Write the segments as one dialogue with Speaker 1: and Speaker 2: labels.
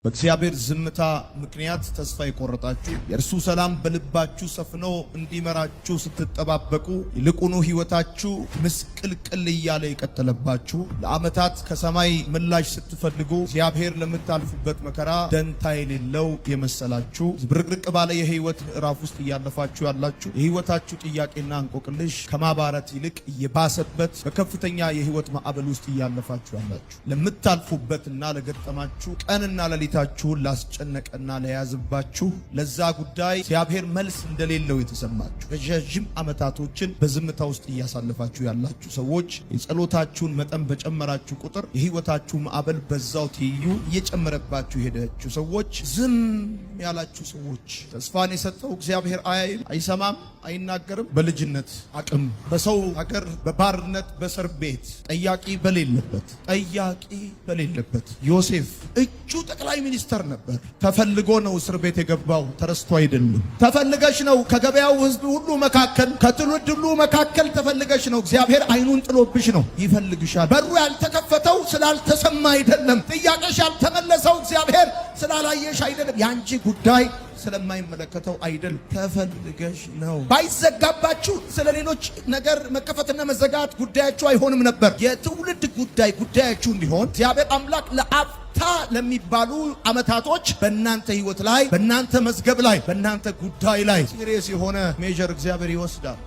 Speaker 1: በእግዚአብሔር ዝምታ ምክንያት ተስፋ የቆረጣችሁ የእርሱ ሰላም በልባችሁ ሰፍኖ እንዲመራችሁ ስትጠባበቁ ይልቁኑ ሕይወታችሁ ምስቅልቅል እያለ የቀጠለባችሁ ለዓመታት ከሰማይ ምላሽ ስትፈልጉ እግዚአብሔር ለምታልፉበት መከራ ደንታ የሌለው የመሰላችሁ ዝብርቅርቅ ባለ የሕይወት ምዕራፍ ውስጥ እያለፋችሁ ያላችሁ የሕይወታችሁ ጥያቄና እንቆቅልሽ ከማባረት ይልቅ እየባሰበት በከፍተኛ የሕይወት ማዕበል ውስጥ እያለፋችሁ ያላችሁ ለምታልፉበትና ለገጠማችሁ ቀንና ሌሊት ታችሁን ላስጨነቀና ለያዝባችሁ ለዛ ጉዳይ እግዚአብሔር መልስ እንደሌለው የተሰማችሁ ረጅም ዓመታቶችን በዝምታ ውስጥ እያሳለፋችሁ ያላችሁ ሰዎች የጸሎታችሁን መጠን በጨመራችሁ ቁጥር የሕይወታችሁ ማዕበል በዛው ትይዩ እየጨመረባችሁ ሄዳችሁ ሰዎች ዝም ያላችሁ ሰዎች ተስፋን የሰጠው እግዚአብሔር አያይም፣ አይሰማም፣ አይናገርም። በልጅነት አቅም በሰው ሀገር በባርነት በእስር ቤት ጠያቂ በሌለበት ዮሴፍ እጁ ጠቅላይ ሚኒስተር ነበር። ተፈልጎ ነው እስር ቤት የገባው፣ ተረስቶ አይደለም። ተፈልገሽ ነው ከገበያው ሕዝብ ሁሉ መካከል ከትውልድ ሁሉ መካከል ተፈልገሽ ነው። እግዚአብሔር አይኑን ጥሎብሽ ነው፣ ይፈልግሻል። በሩ ያልተከፈተው ስላልተሰማ አይደለም። ጥያቄሽ ያልተመለሰው እግዚአብሔር ስላላየሽ አይደለም። ያንቺ ጉዳይ ስለማይመለከተው አይደል፣ ተፈልገሽ ነው። ባይዘጋባችሁ ስለሌሎች ነገር መከፈትና መዘጋት ጉዳያችሁ አይሆንም ነበር። የትውልድ ጉዳያችሁ እንዲሆን እግዚአብሔር አምላክ ለአፍታ ለሚባሉ ዓመታቶች በእናንተ ሕይወት ላይ በእናንተ መዝገብ ላይ በእናንተ ጉዳይ ላይ ሲሪየስ የሆነ ሜጀር እግዚአብሔር ይወስዳል።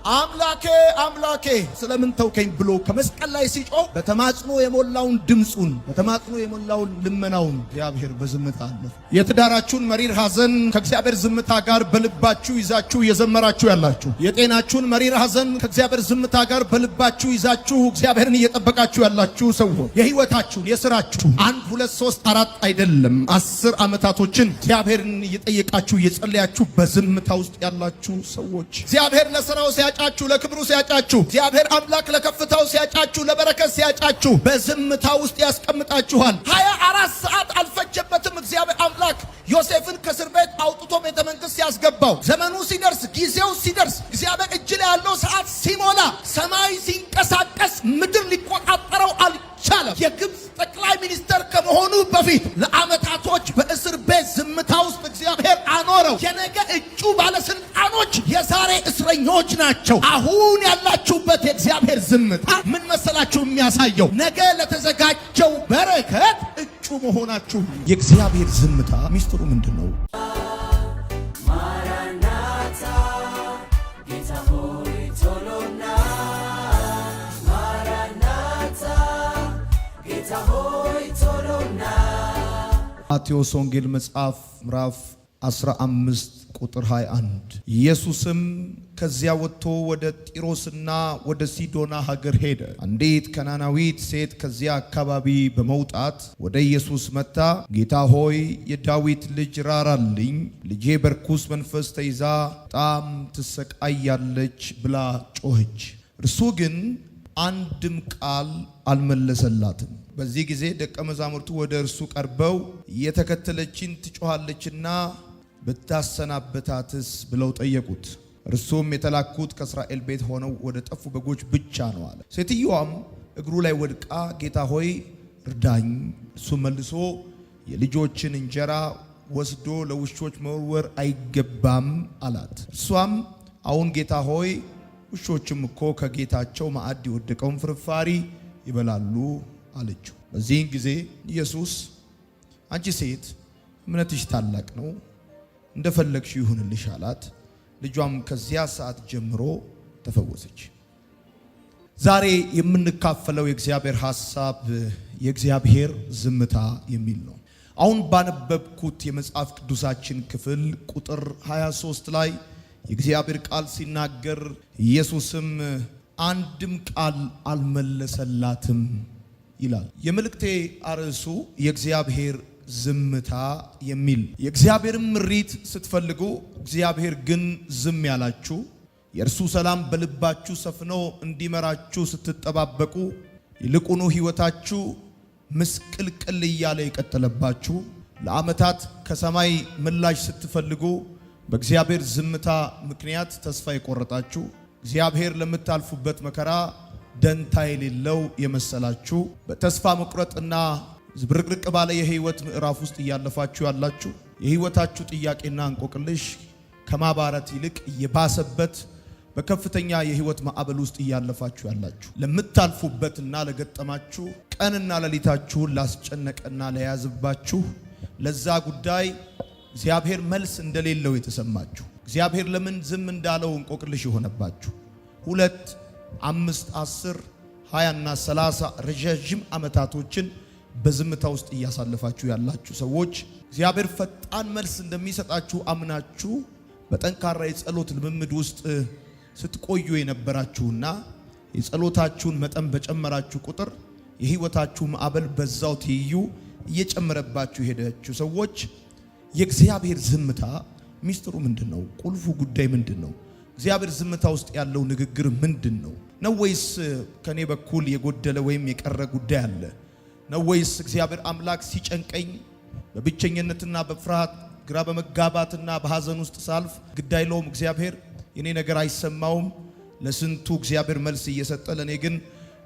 Speaker 1: አምላኬ ስለምን ተውከኝ ብሎ ከመስቀል ላይ ሲጮህ በተማጽኖ የሞላውን ድምጹን በተማጽኖ የሞላውን ልመናውን እግዚአብሔር በዝምታ አለፈ። የትዳራችሁን መሪር ሐዘን ከእግዚአብሔር ዝምታ ጋር በልባችሁ ይዛችሁ እየዘመራችሁ ያላችሁ፣ የጤናችሁን መሪር ሐዘን ከእግዚአብሔር ዝምታ ጋር በልባችሁ ይዛችሁ እግዚአብሔርን እየጠበቃችሁ ያላችሁ ሰዎች የሕይወታችሁን የሥራችሁን 1 2 3 4 አይደለም 10 ዓመታቶችን እግዚአብሔርን እየጠየቃችሁ እየጸለያችሁ በዝምታ ውስጥ ያላችሁ ሰዎች እግዚአብሔር ለሥራው ሲያጫችሁ፣ ለክብሩ ሲያጫችሁ፣ እግዚአብሔር አምላክ ለከፍታው ሲያጫችሁ፣ ለበረከት ሲያጫችሁ በዝምታ ውስጥ ያስቀምጣችኋል። 24 ሰዓት አልፈጀበትም እግዚአብሔር አምላክ ዮሴፍን ከእስር ቤት አውጥቶ ቤተ መንግሥት ሲያስገባው ዘመኑ ሲደርስ ጊዜው ሲደርስ እግዚአብሔር እጅ ላይ ያለው ሰዓት ሲሞላ ሰማይ ሲንቀሳቀስ ምድር ሊቆጣጠረው አልቻለም። የግብፅ ጠቅላይ ሚኒስተር ከመሆኑ በፊት ለዓመታቶች በእስር ቤት ዝምታ ውስጥ እግዚአብሔር አኖረው። የነገ እጩ ባለስልጣኖች የዛሬ እስረኞች ናቸው። አሁን ያላችሁበት የእግዚአብሔር ዝምታ ምን መሰላችሁ የሚያሳየው? ነገ ለተዘጋጀው በረከት እጩ መሆናችሁ። የእግዚአብሔር ዝምታ ሚስጥሩ ምንድን ነው? ማቴዎስ ወንጌል መጽሐፍ ምዕራፍ 15 ቁጥር 21 ኢየሱስም ከዚያ ወጥቶ ወደ ጢሮስና ወደ ሲዶና ሀገር ሄደ። አንዲት ከናናዊት ሴት ከዚያ አካባቢ በመውጣት ወደ ኢየሱስ መጥታ ጌታ ሆይ የዳዊት ልጅ ራራልኝ፣ ልጄ በርኩስ መንፈስ ተይዛ በጣም ትሰቃያለች ብላ ጮኸች። እርሱ ግን አንድም ቃል አልመለሰላትም። በዚህ ጊዜ ደቀ መዛሙርቱ ወደ እርሱ ቀርበው እየተከተለችን ትጮኻለችና ብታሰናበታትስ ብለው ጠየቁት። እርሱም የተላኩት ከእስራኤል ቤት ሆነው ወደ ጠፉ በጎች ብቻ ነው አለ። ሴትዮዋም እግሩ ላይ ወድቃ ጌታ ሆይ እርዳኝ። እርሱ መልሶ የልጆችን እንጀራ ወስዶ ለውሾች መወርወር አይገባም አላት። እርሷም አሁን ጌታ ሆይ ውሾችም እኮ ከጌታቸው ማዕድ የወደቀውን ፍርፋሪ ይበላሉ አለችው። በዚህን ጊዜ ኢየሱስ አንቺ ሴት እምነትሽ ታላቅ ነው፣ እንደፈለግሽ ይሁንልሽ አላት። ልጇም ከዚያ ሰዓት ጀምሮ ተፈወሰች። ዛሬ የምንካፈለው የእግዚአብሔር ሐሳብ የእግዚአብሔር ዝምታ የሚል ነው። አሁን ባነበብኩት የመጽሐፍ ቅዱሳችን ክፍል ቁጥር 23 ላይ የእግዚአብሔር ቃል ሲናገር ኢየሱስም አንድም ቃል አልመለሰላትም ይላል። የመልእክቴ አርዕሱ የእግዚአብሔር ዝምታ የሚል። የእግዚአብሔርን ምሪት ስትፈልጉ እግዚአብሔር ግን ዝም ያላችሁ፣ የእርሱ ሰላም በልባችሁ ሰፍኖ እንዲመራችሁ ስትጠባበቁ ይልቁኑ ሕይወታችሁ ምስቅልቅል እያለ የቀጠለባችሁ ለዓመታት ከሰማይ ምላሽ ስትፈልጉ በእግዚአብሔር ዝምታ ምክንያት ተስፋ የቆረጣችሁ እግዚአብሔር ለምታልፉበት መከራ ደንታ የሌለው የመሰላችሁ በተስፋ መቁረጥና ዝብርቅርቅ ባለ የህይወት ምዕራፍ ውስጥ እያለፋችሁ ያላችሁ የህይወታችሁ ጥያቄና እንቆቅልሽ ከማባራት ይልቅ እየባሰበት በከፍተኛ የህይወት ማዕበል ውስጥ እያለፋችሁ ያላችሁ ለምታልፉበትና ለገጠማችሁ ቀንና ሌሊታችሁን ላስጨነቀና ለያዝባችሁ ለዛ ጉዳይ እግዚአብሔር መልስ እንደሌለው የተሰማችሁ እግዚአብሔር ለምን ዝም እንዳለው እንቆቅልሽ የሆነባችሁ 2 5 10 20 እና 30 ረዣዥም ዓመታቶችን በዝምታ ውስጥ እያሳለፋችሁ ያላችሁ ሰዎች እግዚአብሔር ፈጣን መልስ እንደሚሰጣችሁ አምናችሁ በጠንካራ የጸሎት ልምምድ ውስጥ ስትቆዩ የነበራችሁና የጸሎታችሁን መጠን በጨመራችሁ ቁጥር የህይወታችሁ ማዕበል በዛው ትይዩ እየጨመረባችሁ ሄዳችሁ ሰዎች የእግዚአብሔር ዝምታ ሚስጥሩ ምንድነው? ቁልፉ ጉዳይ ምንድነው? እግዚአብሔር ዝምታ ውስጥ ያለው ንግግር ምንድነው? ነው ወይስ ከኔ በኩል የጎደለ ወይም የቀረ ጉዳይ አለ? ነው ወይስ እግዚአብሔር አምላክ ሲጨንቀኝ በብቸኝነትና በፍርሃት ግራ በመጋባትና በሐዘን ውስጥ ሳልፍ ግዳይሎም እግዚአብሔር የኔ ነገር አይሰማውም ለስንቱ እግዚአብሔር መልስ እየሰጠ ለኔ ግን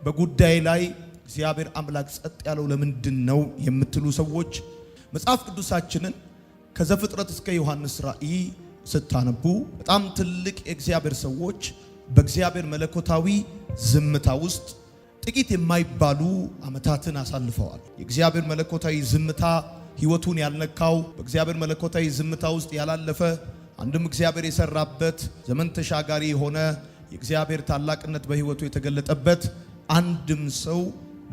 Speaker 1: በጉዳይ ላይ እግዚአብሔር አምላክ ጸጥ ያለው ለምንድነው የምትሉ ሰዎች መጽሐፍ ቅዱሳችንን ከዘፍጥረት እስከ ዮሐንስ ራእይ ስታነቡ በጣም ትልቅ የእግዚአብሔር ሰዎች በእግዚአብሔር መለኮታዊ ዝምታ ውስጥ ጥቂት የማይባሉ ዓመታትን አሳልፈዋል። የእግዚአብሔር መለኮታዊ ዝምታ ህይወቱን ያልነካው በእግዚአብሔር መለኮታዊ ዝምታ ውስጥ ያላለፈ አንድም እግዚአብሔር የሰራበት ዘመን ተሻጋሪ የሆነ የእግዚአብሔር ታላቅነት በህይወቱ የተገለጠበት አንድም ሰው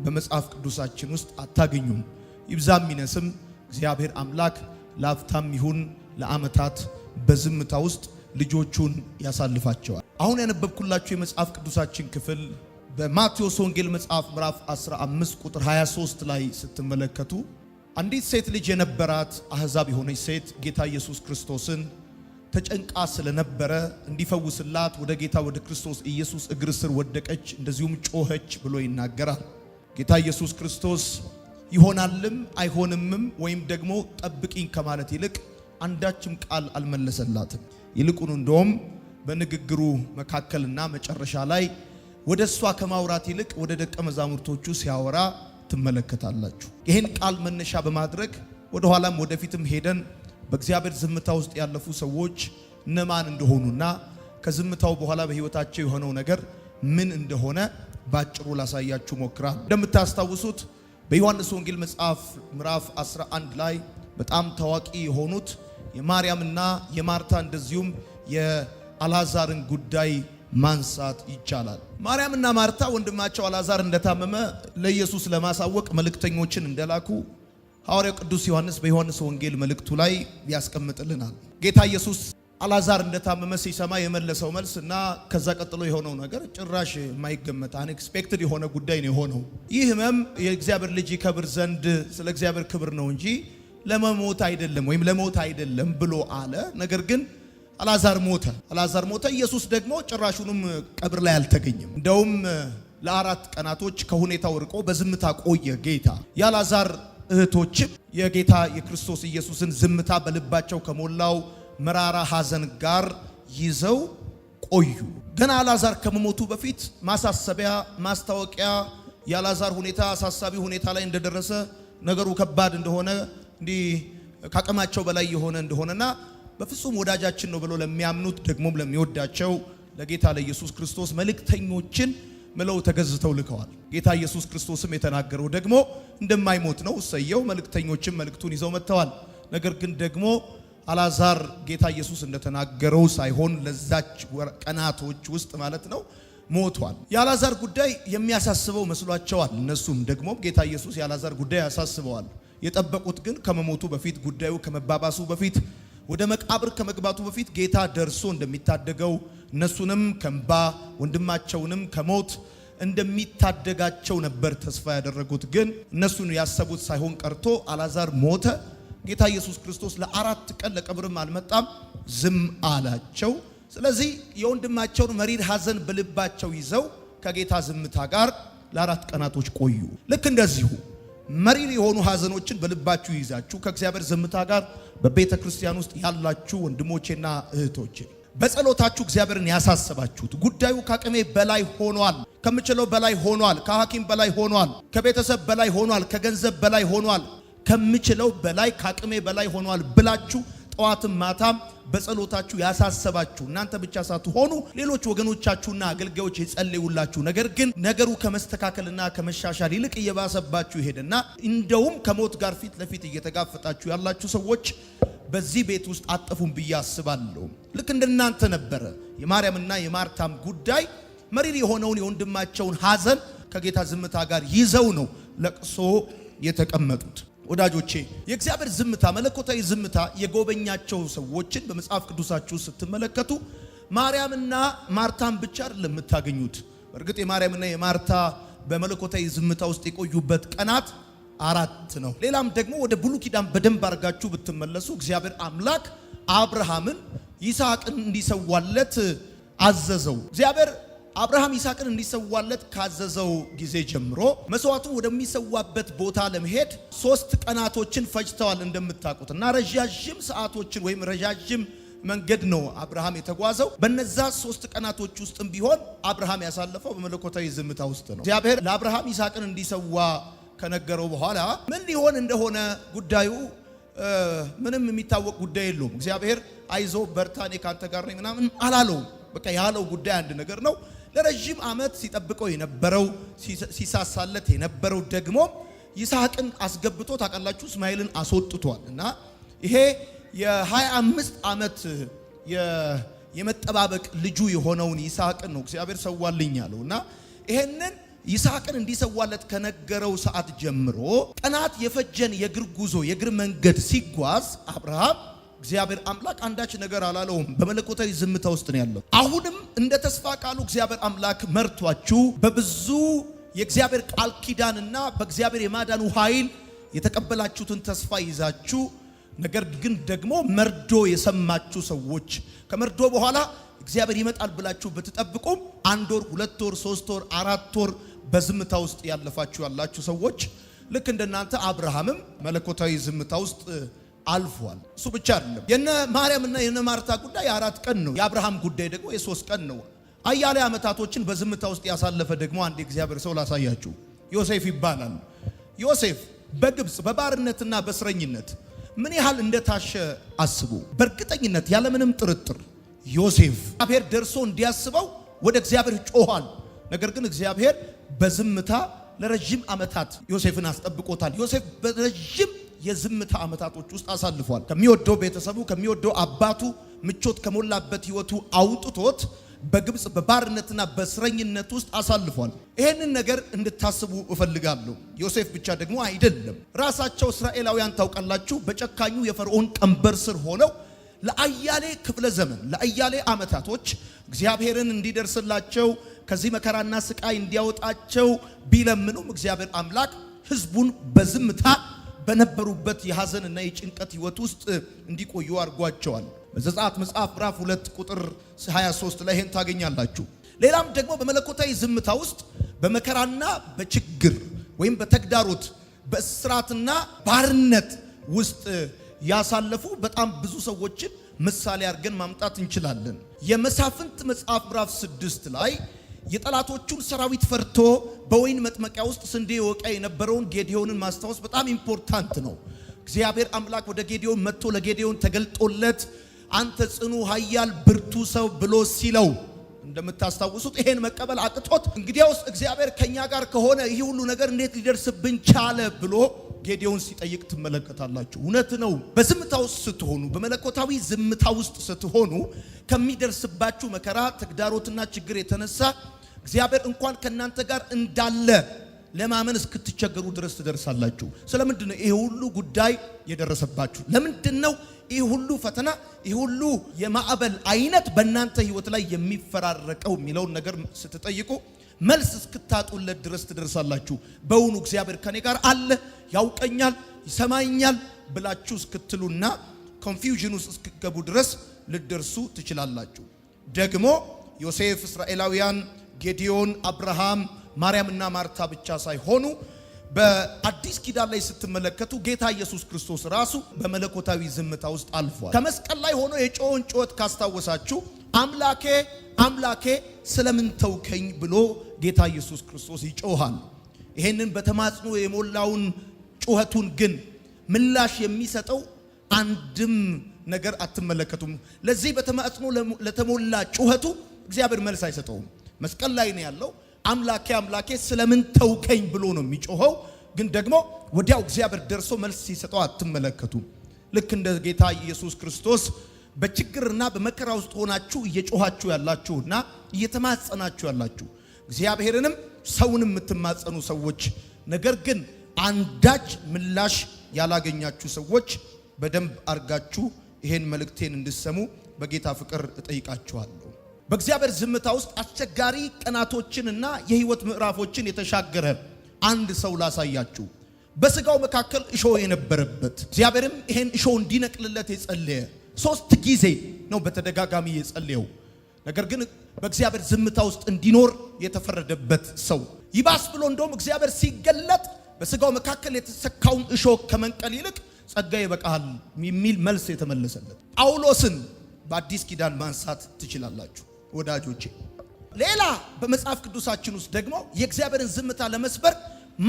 Speaker 1: በመጽሐፍ ቅዱሳችን ውስጥ አታገኙም። ይብዛም ይነስም እግዚአብሔር አምላክ ለአፍታም ይሁን ለዓመታት በዝምታ ውስጥ ልጆቹን ያሳልፋቸዋል። አሁን ያነበብኩላችሁ የመጽሐፍ ቅዱሳችን ክፍል በማቴዎስ ወንጌል መጽሐፍ ምዕራፍ 15 ቁጥር 23 ላይ ስትመለከቱ አንዲት ሴት ልጅ የነበራት አህዛብ የሆነች ሴት ጌታ ኢየሱስ ክርስቶስን ተጨንቃ ስለነበረ እንዲፈውስላት ወደ ጌታ ወደ ክርስቶስ ኢየሱስ እግር ስር ወደቀች፣ እንደዚሁም ጮኸች ብሎ ይናገራል። ጌታ ኢየሱስ ክርስቶስ ይሆናልም አይሆንምም ወይም ደግሞ ጠብቂኝ ከማለት ይልቅ አንዳችም ቃል አልመለሰላትም። ይልቁኑ እንደውም በንግግሩ መካከልና መጨረሻ ላይ ወደ እሷ ከማውራት ይልቅ ወደ ደቀ መዛሙርቶቹ ሲያወራ ትመለከታላችሁ። ይህን ቃል መነሻ በማድረግ ወደ ኋላም ወደፊትም ሄደን በእግዚአብሔር ዝምታ ውስጥ ያለፉ ሰዎች እነማን እንደሆኑና ከዝምታው በኋላ በህይወታቸው የሆነው ነገር ምን እንደሆነ ባጭሩ ላሳያችሁ ሞክራለሁ። እንደምታስታውሱት በዮሐንስ ወንጌል መጽሐፍ ምዕራፍ 11 ላይ በጣም ታዋቂ የሆኑት የማርያምና የማርታ እንደዚሁም የአልዓዛርን ጉዳይ ማንሳት ይቻላል። ማርያምና ማርታ ወንድማቸው አልዓዛር እንደታመመ ለኢየሱስ ለማሳወቅ መልእክተኞችን እንደላኩ ሐዋርያው ቅዱስ ዮሐንስ በዮሐንስ ወንጌል መልእክቱ ላይ ያስቀምጥልናል። ጌታ ኢየሱስ አልዓዛር እንደታመመ ሲሰማ የመለሰው መልስ እና ከዛ ቀጥሎ የሆነው ነገር ጭራሽ የማይገመት አንኤክስፔክትድ የሆነ ጉዳይ ነው የሆነው። ይህ ህመም የእግዚአብሔር ልጅ ይከብር ዘንድ ስለ እግዚአብሔር ክብር ነው እንጂ ለመሞት አይደለም ወይም ለሞት አይደለም ብሎ አለ። ነገር ግን አልዓዛር ሞተ። ኢየሱስ ደግሞ ጭራሹንም ቀብር ላይ አልተገኘም። እንደውም ለ4 ቀናቶች ከሁኔታው ርቆ በዝምታ ቆየ ጌታ። የአልዓዛር እህቶችም የጌታ የክርስቶስ ኢየሱስን ዝምታ በልባቸው ከሞላው መራራ ሐዘን ጋር ይዘው ቆዩ። ገና አልዓዛር ከመሞቱ በፊት ማሳሰቢያ ማስታወቂያ የአልዓዛር ሁኔታ አሳሳቢ ሁኔታ ላይ እንደደረሰ ነገሩ ከባድ እንደሆነ እንዲህ ካቀማቸው በላይ የሆነ እንደሆነና በፍጹም ወዳጃችን ነው ብሎ ለሚያምኑት ደግሞም ለሚወዳቸው ለጌታ ለኢየሱስ ክርስቶስ መልእክተኞችን ምለው ተገዝተው ልከዋል። ጌታ ኢየሱስ ክርስቶስም የተናገረው ደግሞ እንደማይሞት ነው። ሰየው መልእክተኞችን መልእክቱን ይዘው መጥተዋል። ነገር ግን ደግሞ አልዓዛር ጌታ ኢየሱስ እንደተናገረው ሳይሆን ለዛች ቀናቶች ውስጥ ማለት ነው ሞቷል። የአልዓዛር ጉዳይ የሚያሳስበው መስሏቸዋል። እነሱም ደግሞ ጌታ ኢየሱስ የአልዓዛር ጉዳይ ያሳስበዋል። የጠበቁት ግን ከመሞቱ በፊት ጉዳዩ ከመባባሱ በፊት ወደ መቃብር ከመግባቱ በፊት ጌታ ደርሶ እንደሚታደገው እነሱንም ከእንባ ወንድማቸውንም ከሞት እንደሚታደጋቸው ነበር ተስፋ ያደረጉት። ግን እነሱን ያሰቡት ሳይሆን ቀርቶ አልዓዛር ሞተ። ጌታ ኢየሱስ ክርስቶስ ለ4 ቀን ለቀብርም አልመጣም፣ ዝም አላቸው። ስለዚህ የወንድማቸውን መሪር ሐዘን በልባቸው ይዘው ከጌታ ዝምታ ጋር ለ4 ቀናቶች ቆዩ። ልክ እንደዚሁ መሪር የሆኑ ሐዘኖችን በልባችሁ ይዛችሁ ከእግዚአብሔር ዝምታ ጋር በቤተ ክርስቲያን ውስጥ ያላችሁ ወንድሞቼና እህቶቼ በጸሎታችሁ እግዚአብሔርን ያሳሰባችሁት ጉዳዩ ከአቅሜ በላይ ሆኗል፣ ከምችለው በላይ ሆኗል፣ ከሐኪም በላይ ሆኗል፣ ከቤተሰብ በላይ ሆኗል፣ ከገንዘብ በላይ ሆኗል፣ ከምችለው በላይ ከአቅሜ በላይ ሆኗል ብላችሁ ጠዋትም ማታም በጸሎታችሁ ያሳሰባችሁ እናንተ ብቻ ሳትሆኑ ሌሎች ወገኖቻችሁና አገልጋዮች የጸለዩላችሁ፣ ነገር ግን ነገሩ ከመስተካከልና ከመሻሻል ይልቅ እየባሰባችሁ ይሄድና እንደውም ከሞት ጋር ፊት ለፊት እየተጋፈጣችሁ ያላችሁ ሰዎች በዚህ ቤት ውስጥ አጠፉን ብዬ አስባለሁ። ልክ እንደናንተ ነበረ የማርያምና የማርታም ጉዳይ። መሪር የሆነውን የወንድማቸውን ሐዘን ከጌታ ዝምታ ጋር ይዘው ነው ለቅሶ የተቀመጡት። ወዳጆቼ የእግዚአብሔር ዝምታ መለኮታዊ ዝምታ የጎበኛቸው ሰዎችን በመጽሐፍ ቅዱሳችሁ ስትመለከቱ ማርያምና ማርታን ብቻ አይደለም የምታገኙት። በእርግጥ የማርያምና የማርታ በመለኮታዊ ዝምታ ውስጥ የቆዩበት ቀናት 4 ነው። ሌላም ደግሞ ወደ ብሉይ ኪዳን በደንብ አድርጋችሁ ብትመለሱ እግዚአብሔር አምላክ አብርሃምን ይስሐቅን እንዲሰዋለት አዘዘው። እግዚአብሔር አብርሃም ይስሐቅን እንዲሰዋለት ካዘዘው ጊዜ ጀምሮ መስዋዕቱን ወደሚሰዋበት ቦታ ለመሄድ 3 ቀናቶችን ፈጅተዋል እንደምታውቁትና ረዣዥም ሰዓቶችን ወይም ረዣዥም መንገድ ነው አብርሃም የተጓዘው። በነዛ 3 ቀናቶች ውስጥም ቢሆን አብርሃም ያሳለፈው በመለኮታዊ ዝምታ ውስጥ ነው። እግዚአብሔር ለአብርሃም ይስሐቅን እንዲሰዋ ከነገረው በኋላ ምን ሊሆን እንደሆነ ጉዳዩ ምንም የሚታወቅ ጉዳይ የለውም። እግዚአብሔር አይዞ በርታ እኔ ካንተ ጋር ነኝ ምናምን አላለውም። በቃ ያለው ጉዳይ አንድ ነገር ነው። ለረጅም ዓመት ሲጠብቀው የነበረው ሲሳሳለት የነበረው ደግሞ ይስሐቅን አስገብቶ ታውቃላችሁ እስማኤልን አስወጥቷል። እና ይሄ የ25 ዓመት የመጠባበቅ ልጁ የሆነውን ይስሐቅን ነው እግዚአብሔር ሰዋልኝ ያለው። እና ይሄንን ይስሐቅን እንዲሰዋለት ከነገረው ሰዓት ጀምሮ ቀናት የፈጀን የእግር ጉዞ የእግር መንገድ ሲጓዝ አብርሃም እግዚአብሔር አምላክ አንዳች ነገር አላለውም። በመለኮታዊ ዝምታ ውስጥ ነው ያለው። አሁንም እንደ ተስፋ ቃሉ እግዚአብሔር አምላክ መርቷችሁ በብዙ የእግዚአብሔር ቃል ኪዳንና በእግዚአብሔር የማዳኑ ኃይል የተቀበላችሁትን ተስፋ ይዛችሁ ነገር ግን ደግሞ መርዶ የሰማችሁ ሰዎች ከመርዶ በኋላ እግዚአብሔር ይመጣል ብላችሁ ብትጠብቁም 1 ወር 2 ወር 3 ወር 4 ወር በዝምታ ውስጥ ያለፋችሁ ያላችሁ ሰዎች ልክ እንደናንተ አብርሃምም መለኮታዊ ዝምታ ውስጥ አልፏል። እሱ ብቻ አይደለም። የነ ማርያምና የነ ማርታ ጉዳይ 4 ቀን ነው። የአብርሃም ጉዳይ ደግሞ የ3 ቀን ነው። አያሌ ዓመታቶችን በዝምታ ውስጥ ያሳለፈ ደግሞ አንድ እግዚአብሔር ሰው ላሳያችሁ። ዮሴፍ ይባላል። ዮሴፍ በግብጽ በባርነትና በእስረኝነት ምን ያህል እንደታሸ አስቡ። በእርግጠኝነት ያለምንም ጥርጥር ዮሴፍ እግዚአብሔር ደርሶ እንዲያስበው ወደ እግዚአብሔር ጮኋል። ነገር ግን እግዚአብሔር በዝምታ ለረጅም ዓመታት ዮሴፍን አስጠብቆታል። ዮሴፍ በረጅም የዝምታ ዓመታቶች ውስጥ አሳልፏል። ከሚወደው ቤተሰቡ ከሚወደው አባቱ ምቾት ከሞላበት ህይወቱ አውጥቶት በግብጽ በባርነትና በእስረኝነት ውስጥ አሳልፏል። ይሄንን ነገር እንድታስቡ እፈልጋለሁ። ዮሴፍ ብቻ ደግሞ አይደለም። ራሳቸው እስራኤላውያን ታውቃላችሁ በጨካኙ የፈርዖን ቀንበር ስር ሆነው ለአያሌ ክፍለ ዘመን ለአያሌ ዓመታቶች እግዚአብሔርን እንዲደርስላቸው ከዚህ መከራና ስቃይ እንዲያወጣቸው ቢለምኑም እግዚአብሔር አምላክ ህዝቡን በዝምታ በነበሩበት የሐዘንና የጭንቀት ህይወት ውስጥ እንዲቆዩ አድርጓቸዋል። በዘጸአት መጽሐፍ ምዕራፍ 2 ቁጥር 23 ላይ ይሄን ታገኛላችሁ። ሌላም ደግሞ በመለኮታዊ ዝምታ ውስጥ በመከራና በችግር ወይም በተግዳሮት በእስራትና ባርነት ውስጥ ያሳለፉ በጣም ብዙ ሰዎችን ምሳሌ አድርገን ማምጣት እንችላለን። የመሳፍንት መጽሐፍ ምዕራፍ 6 ላይ የጠላቶቹን ሰራዊት ፈርቶ በወይን መጥመቂያ ውስጥ ስንዴ ወቃ የነበረውን ጌዲዮንን ማስታወስ በጣም ኢምፖርታንት ነው። እግዚአብሔር አምላክ ወደ ጌዲዮን መጥቶ ለጌዲዮን ተገልጦለት አንተ ጽኑ ኃያል ብርቱ ሰው ብሎ ሲለው እንደምታስታውሱት ይሄን መቀበል አቅቶት እንግዲያውስ እግዚአብሔር ከኛ ጋር ከሆነ ይህ ሁሉ ነገር እንዴት ሊደርስብን ቻለ ብሎ ጌዲዮን ሲጠይቅ ትመለከታላችሁ። እውነት ነው። በዝምታ ውስጥ ስትሆኑ በመለኮታዊ ዝምታ ውስጥ ስትሆኑ ከሚደርስባችሁ መከራ ተግዳሮትና ችግር የተነሳ እግዚአብሔር እንኳን ከናንተ ጋር እንዳለ ለማመን እስክትቸገሩ ድረስ ትደርሳላችሁ። ስለምንድን ነው ይሄ ሁሉ ጉዳይ የደረሰባችሁ? ለምንድን ነው ይሄ ሁሉ ፈተና ይሄ ሁሉ የማዕበል አይነት በእናንተ ህይወት ላይ የሚፈራረቀው የሚለውን ነገር ስትጠይቁ መልስ እስክታጡለት ድረስ ትደርሳላችሁ። በእውኑ እግዚአብሔር ከኔ ጋር አለ፣ ያውቀኛል፣ ይሰማኛል ብላችሁ እስክትሉና ኮንፊውዥን ውስጥ እስክትገቡ ድረስ ልደርሱ ትችላላችሁ። ደግሞ ዮሴፍ፣ እስራኤላውያን፣ ጌዲዮን፣ አብርሃም፣ ማርያምና ማርታ ብቻ ሳይሆኑ በአዲስ ኪዳን ላይ ስትመለከቱ ጌታ ኢየሱስ ክርስቶስ ራሱ በመለኮታዊ ዝምታ ውስጥ አልፏል። ከመስቀል ላይ ሆኖ የጮውን ጩኸት ካስታወሳችሁ አምላኬ አምላኬ ስለምን ተውከኝ ብሎ ጌታ ኢየሱስ ክርስቶስ ይጮሃል። ይሄንን በተማጽኖ የሞላውን ጩኸቱን ግን ምላሽ የሚሰጠው አንድም ነገር አትመለከቱም። ለዚህ በተማጽኖ ለተሞላ ጩኸቱ እግዚአብሔር መልስ አይሰጠውም። መስቀል ላይ ነው ያለው። አምላኬ አምላኬ ስለምን ተውከኝ ብሎ ነው የሚጮኸው። ግን ደግሞ ወዲያው እግዚአብሔር ደርሶ መልስ ሲሰጠው አትመለከቱም። ልክ እንደ ጌታ ኢየሱስ ክርስቶስ በችግርና በመከራ ውስጥ ሆናችሁ እየጮሃችሁ ያላችሁና እየተማጸናችሁ ያላችሁ እግዚአብሔርንም ሰውንም የምትማጸኑ ሰዎች፣ ነገር ግን አንዳች ምላሽ ያላገኛችሁ ሰዎች በደንብ አርጋችሁ ይሄን መልእክቴን እንድሰሙ በጌታ ፍቅር እጠይቃችኋለሁ። በእግዚአብሔር ዝምታ ውስጥ አስቸጋሪ ቀናቶችንና የህይወት ምዕራፎችን የተሻገረ አንድ ሰው ላሳያችሁ። በስጋው መካከል እሾህ የነበረበት እግዚአብሔርም ይሄን እሾህ እንዲነቅልለት የጸለየ 3 ጊዜ ነው በተደጋጋሚ የጸለየው። ነገር ግን በእግዚአብሔር ዝምታ ውስጥ እንዲኖር የተፈረደበት ሰው ይባስ ብሎ እንደውም እግዚአብሔር ሲገለጥ በስጋው መካከል የተሰካውን እሾህ ከመንቀል ይልቅ ጸጋ ይበቃል የሚል መልስ የተመለሰለት ጳውሎስን በአዲስ ኪዳን ማንሳት ትችላላችሁ ወዳጆቼ። ሌላ በመጽሐፍ ቅዱሳችን ውስጥ ደግሞ የእግዚአብሔርን ዝምታ ለመስበር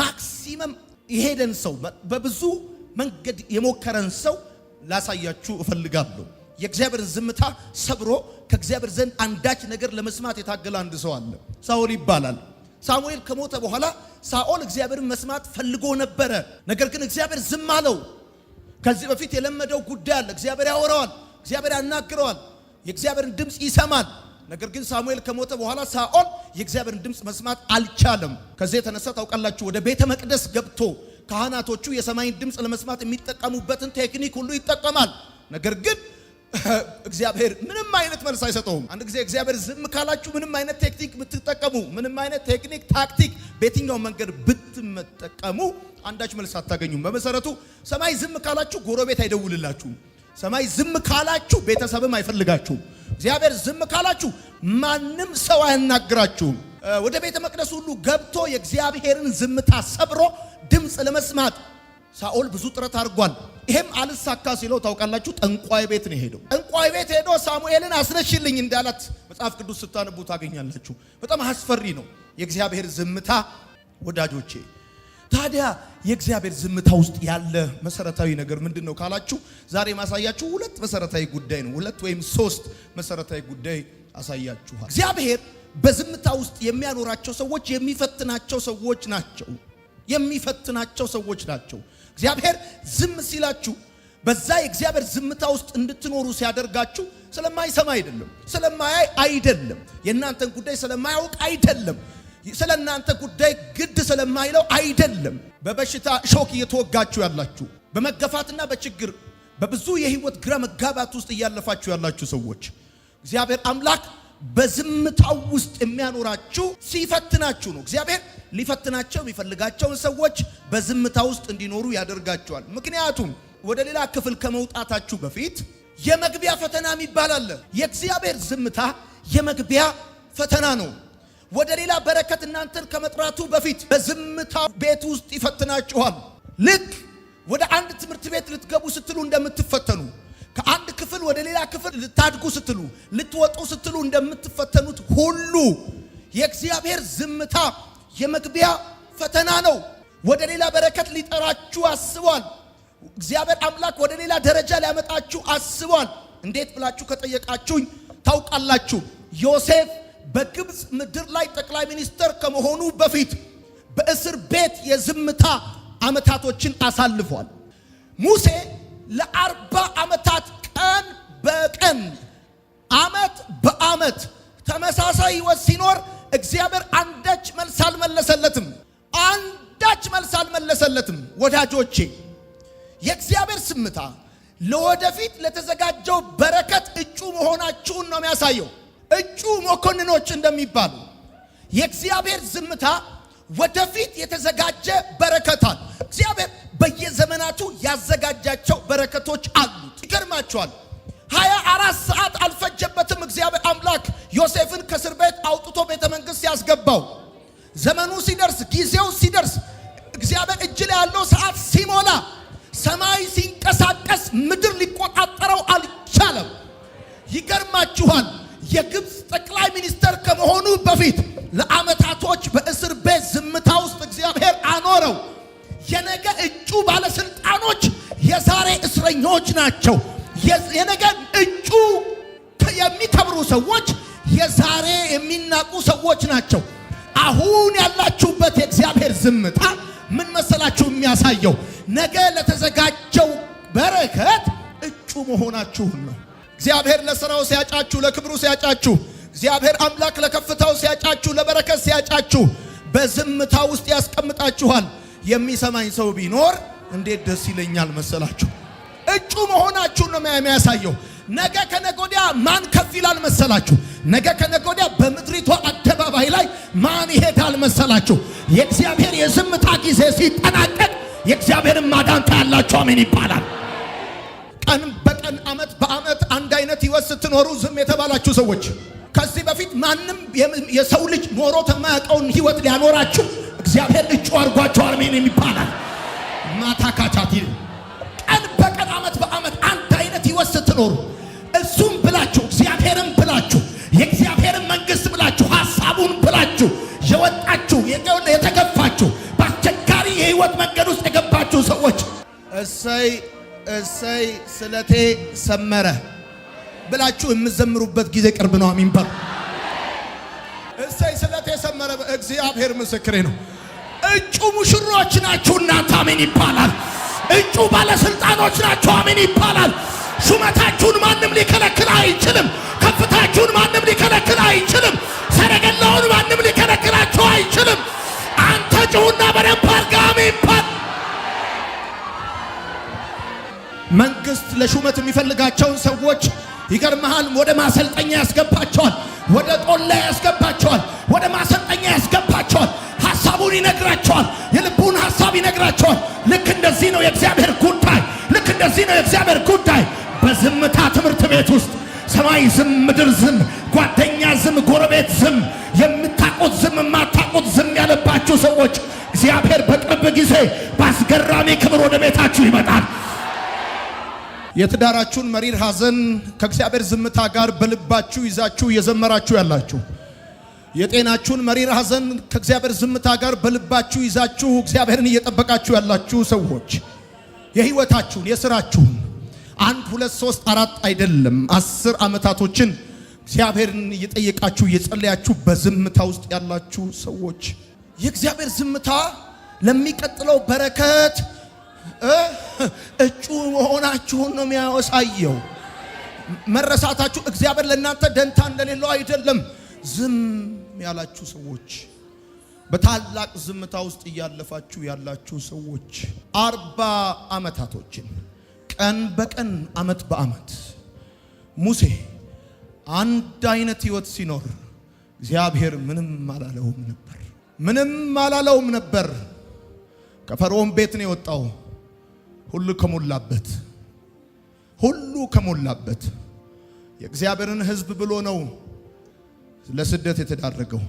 Speaker 1: ማክሲመም የሄደን ሰው በብዙ መንገድ የሞከረን ሰው ላሳያችሁ እፈልጋለሁ። የእግዚአብሔርን ዝምታ ሰብሮ ከእግዚአብሔር ዘንድ አንዳች ነገር ለመስማት የታገለ አንድ ሰው አለ። ሳኦል ይባላል። ሳሙኤል ከሞተ በኋላ ሳኦል እግዚአብሔርን መስማት ፈልጎ ነበረ። ነገር ግን እግዚአብሔር ዝም አለው። ከዚህ በፊት የለመደው ጉዳይ አለ። እግዚአብሔር ያወራዋል፣ እግዚአብሔር ያናግረዋል፣ የእግዚአብሔርን ድምፅ ይሰማል። ነገር ግን ሳሙኤል ከሞተ በኋላ ሳኦል የእግዚአብሔርን ድምፅ መስማት አልቻለም። ከዚህ የተነሳ ታውቃላችሁ ወደ ቤተ መቅደስ ገብቶ ካህናቶቹ የሰማይን ድምፅ ለመስማት የሚጠቀሙበትን ቴክኒክ ሁሉ ይጠቀማል። ነገር ግን እግዚአብሔር ምንም አይነት መልስ አይሰጠውም። አንድ ጊዜ እግዚአብሔር ዝም ካላችሁ ምንም አይነት ቴክኒክ ብትጠቀሙ፣ ምንም አይነት ቴክኒክ ታክቲክ በየትኛው መንገድ ብትጠቀሙ አንዳች መልስ አታገኙም። በመሰረቱ ሰማይ ዝም ካላችሁ ጎረቤት አይደውልላችሁም። ሰማይ ዝም ካላችሁ ቤተሰብም አይፈልጋችሁም። እግዚአብሔር ዝም ካላችሁ ማንም ሰው አያናግራችሁም። ወደ ቤተ መቅደስ ሁሉ ገብቶ የእግዚአብሔርን ዝምታ ሰብሮ ድምፅ ለመስማት ሳኦል ብዙ ጥረት አድርጓል። ይሄም አልሳካ ሲለው ታውቃላችሁ ጠንቋይ ቤት ነው ሄደው። ጠንቋይ ቤት ሄዶ ሳሙኤልን አስነሽልኝ እንዳላት መጽሐፍ ቅዱስ ስታነቡ ታገኛላችሁ። በጣም አስፈሪ ነው የእግዚአብሔር ዝምታ ወዳጆቼ። ታዲያ የእግዚአብሔር ዝምታ ውስጥ ያለ መሰረታዊ ነገር ምንድነው ካላችሁ ዛሬ ማሳያችሁ 2 መሰረታዊ ጉዳይ ነው። 2 ወይም 3 መሰረታዊ ጉዳይ አሳያችኋል። እግዚአብሔር በዝምታ ውስጥ የሚያኖራቸው ሰዎች የሚፈትናቸው ሰዎች ናቸው። የሚፈትናቸው ሰዎች ናቸው። እግዚአብሔር ዝም ሲላችሁ በዛ የእግዚአብሔር ዝምታ ውስጥ እንድትኖሩ ሲያደርጋችሁ ስለማይሰማ አይደለም፣ ስለማያይ አይደለም፣ የእናንተን ጉዳይ ስለማያውቅ አይደለም፣ ስለእናንተ ጉዳይ ግድ ስለማይለው አይደለም። በበሽታ ሾክ እየተወጋችሁ ያላችሁ፣ በመገፋትና በችግር በብዙ የህይወት ግራ መጋባት ውስጥ እያለፋችሁ ያላችሁ ሰዎች እግዚአብሔር አምላክ በዝምታው ውስጥ የሚያኖራችሁ ሲፈትናችሁ ነው። እግዚአብሔር ሊፈትናቸው የሚፈልጋቸውን ሰዎች በዝምታ ውስጥ እንዲኖሩ ያደርጋቸዋል። ምክንያቱም ወደ ሌላ ክፍል ከመውጣታችሁ በፊት የመግቢያ ፈተና የሚባል አለ። የእግዚአብሔር ዝምታ የመግቢያ ፈተና ነው። ወደ ሌላ በረከት እናንተን ከመጥራቱ በፊት በዝምታ ቤት ውስጥ ይፈትናችኋል። ልክ ወደ አንድ ትምህርት ቤት ልትገቡ ስትሉ እንደምትፈተኑ፣ ከአንድ ክፍል ወደ ሌላ ክፍል ልታድጉ ስትሉ፣ ልትወጡ ስትሉ እንደምትፈተኑት ሁሉ የእግዚአብሔር ዝምታ የመግቢያ ፈተና ነው። ወደ ሌላ በረከት ሊጠራችሁ አስቧል። እግዚአብሔር አምላክ ወደ ሌላ ደረጃ ሊያመጣችሁ አስቧል። እንዴት ብላችሁ ከጠየቃችሁኝ ታውቃላችሁ። ዮሴፍ በግብፅ ምድር ላይ ጠቅላይ ሚኒስትር ከመሆኑ በፊት በእስር ቤት የዝምታ ዓመታቶችን አሳልፏል። ሙሴ ለ40 ዓመታት ቀን በቀን ዓመት በዓመት ተመሳሳይ ሕይወት ሲኖር እግዚአብሔር አንዳች መልስ አልመለሰለትም። አንዳች መልስ አልመለሰለትም። ወዳጆቼ የእግዚአብሔር ዝምታ ለወደፊት ለተዘጋጀው በረከት እጩ መሆናችሁን ነው የሚያሳየው። እጩ መኮንኖች እንደሚባሉ የእግዚአብሔር ዝምታ ወደፊት የተዘጋጀ በረከታል። እግዚአብሔር በየዘመናቱ ያዘጋጃቸው በረከቶች አሉት። ይገርማችኋል 24 ሰዓት አልፈጀበትም እግዚአብሔር አምላክ ዮሴፍን ከእስር ቤት አውጥቶ ቤተ መንግሥት ያስገባው። ዘመኑ ሲደርስ ጊዜው ሲደርስ እግዚአብሔር እጅ ላይ ያለው ሰዓት ሲሞላ ሰማይ ሲንቀሳቀስ ምድር ሊቆጣጠረው አልቻለም። ይገርማችኋል የነገን እጩ የሚከብሩ ሰዎች የዛሬ የሚናቁ ሰዎች ናቸው። አሁን ያላችሁበት የእግዚአብሔር ዝምታ ምን መሰላችሁ የሚያሳየው? ነገ ለተዘጋጀው በረከት እጩ መሆናችሁን ነው። እግዚአብሔር ለሥራው ሲያጫችሁ፣ ለክብሩ ሲያጫችሁ፣ እግዚአብሔር አምላክ ለከፍታው ሲያጫችሁ፣ ለበረከት ሲያጫችሁ በዝምታ ውስጥ ያስቀምጣችኋል። የሚሰማኝ ሰው ቢኖር እንዴት ደስ ይለኛል መሰላችሁ? እጩ መሆናችሁን ነው የሚያሳየው። ነገ ከነጎዲያ ማን ከፍ ይላል መሰላችሁ? ነገ ከነጎዲያ በምድሪቷ አደባባይ ላይ ማን ይሄዳል መሰላችሁ? የእግዚአብሔር የዝምታ ጊዜ ሲጠናቀቅ የእግዚአብሔርን ማዳን ታያላችሁ። አሜን ይባላል። ቀን በቀን ዓመት በዓመት አንድ አይነት ሕይወት ስትኖሩ ዝም የተባላችሁ ሰዎች ከዚህ በፊት ማንም የሰው ልጅ ኖሮት የማያውቀውን ሕይወት ሊያኖራችሁ እግዚአብሔር እጩ አድርጓችሁ አሜን ይባላል። ማታካቻቲ ቀን በቀን ዓመት በዓመት አንድ አይነት ሕይወት ስትኖሩ እሱም ብላችሁ እግዚአብሔርን ብላችሁ የእግዚአብሔርን መንግስት ብላችሁ ሐሳቡን ብላችሁ የወጣችሁ የተገፋችሁ በአስቸጋሪ የሕይወት መንገድ ውስጥ የገባችሁ ሰዎች እሰይ እሰይ ስለቴ ሰመረ ብላችሁ የምትዘምሩበት ጊዜ ቅርብ ነው። አሜን በሉ። እሰይ ስለቴ ሰመረ። እግዚአብሔር ምስክሬ ነው። እጩ ሙሽሮች ናችሁ እናንተ። አሜን ይባላል። እጩ ባለስልጣኖች ናችሁ። አሜን ይባላል። ሹመታችሁን ማንም ሊከለክል አይችልም። ከፍታችሁን ማንም ሊከለክል አይችልም። ሰረገላውን ማንም ሊከለክላችሁ አይችልም። አንተ ጩሁና በደንብ አድርጋ አሜን ይባል። መንግስት ለሹመት የሚፈልጋቸውን ሰዎች ይገርምሃል፣ ወደ ማሰልጠኛ ያስገባቸዋል፣ ወደ ጦላ ያስገባቸዋል፣ ወደ ማሰልጠኛ ያስገባቸዋል። ሐሳቡን ይነግራቸዋል፣ የልቡን ሐሳብ ይነግራቸዋል። ልክ እንደዚህ ነው የእግዚአብሔር ጉዳይ። ልክ እንደዚህ ነው የእግዚአብሔር ጉዳይ። በዝምታ ትምህርት ቤት ውስጥ ሰማይ ዝም፣ ምድር ዝም፣ ጓደኛ ዝም፣ ጎረቤት ዝም፣ የምታውቁት ዝም፣ የማታውቁት ዝም ያለባችሁ ሰዎች እግዚአብሔር በቅርብ ጊዜ በአስገራሚ ክብር ወደ ቤታችሁ ይመጣል። የትዳራችሁን መሪር ሐዘን ከእግዚአብሔር ዝምታ ጋር በልባችሁ ይዛችሁ እየዘመራችሁ ያላችሁ፣ የጤናችሁን መሪር ሐዘን ከእግዚአብሔር ዝምታ ጋር በልባችሁ ይዛችሁ እግዚአብሔርን እየጠበቃችሁ ያላችሁ ሰዎች የህይወታችሁን የሥራችሁን 1 2 3 4 አይደለም 10 ዓመታቶችን እግዚአብሔርን እየጠየቃችሁ እየጸለያችሁ በዝምታ ውስጥ ያላችሁ ሰዎች የእግዚአብሔር ዝምታ ለሚቀጥለው በረከት እጩ መሆናችሁን ነው የሚያወሳየው። መረሳታችሁ እግዚአብሔር ለእናንተ ደንታ እንደሌለው አይደለም። ዝም ያላችሁ ሰዎች፣ በታላቅ ዝምታ ውስጥ እያለፋችሁ ያላችሁ ሰዎች 40 ዓመታቶችን ቀን በቀን ዓመት በዓመት ሙሴ አንድ አይነት ሕይወት ሲኖር እግዚአብሔር ምንም አላለውም ነበር። ከፈርዖን ቤት ነው የወጣው። ሁሉ ከሞላበት የእግዚአብሔርን ሕዝብ ብሎ ነው ለስደት የተዳረገው።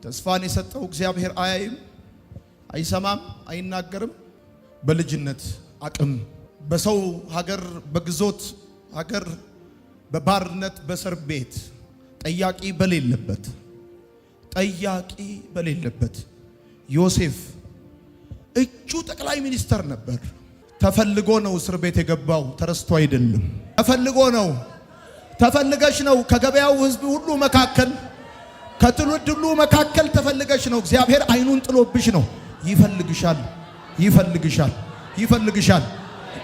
Speaker 1: ተስፋን የሰጠው እግዚአብሔር አያይም፣ አይሰማም፣ አይናገርም። በልጅነት አቅም በሰው ሀገር፣ በግዞት ሀገር፣ በባርነት በእስር ቤት ጠያቂ በሌለበት ዮሴፍ እጩ ጠቅላይ ሚኒስተር ነበር። ተፈልጎ ነው እስር ቤት የገባው፣ ተረስቶ አይደለም። ተፈልገሽ ነው። ከገበያው ሕዝብ ሁሉ መካከል፣ ከትውልድ ሁሉ መካከል ተፈልገሽ ነው። እግዚአብሔር አይኑን ጥሎብሽ ነው። ይፈልግሻል።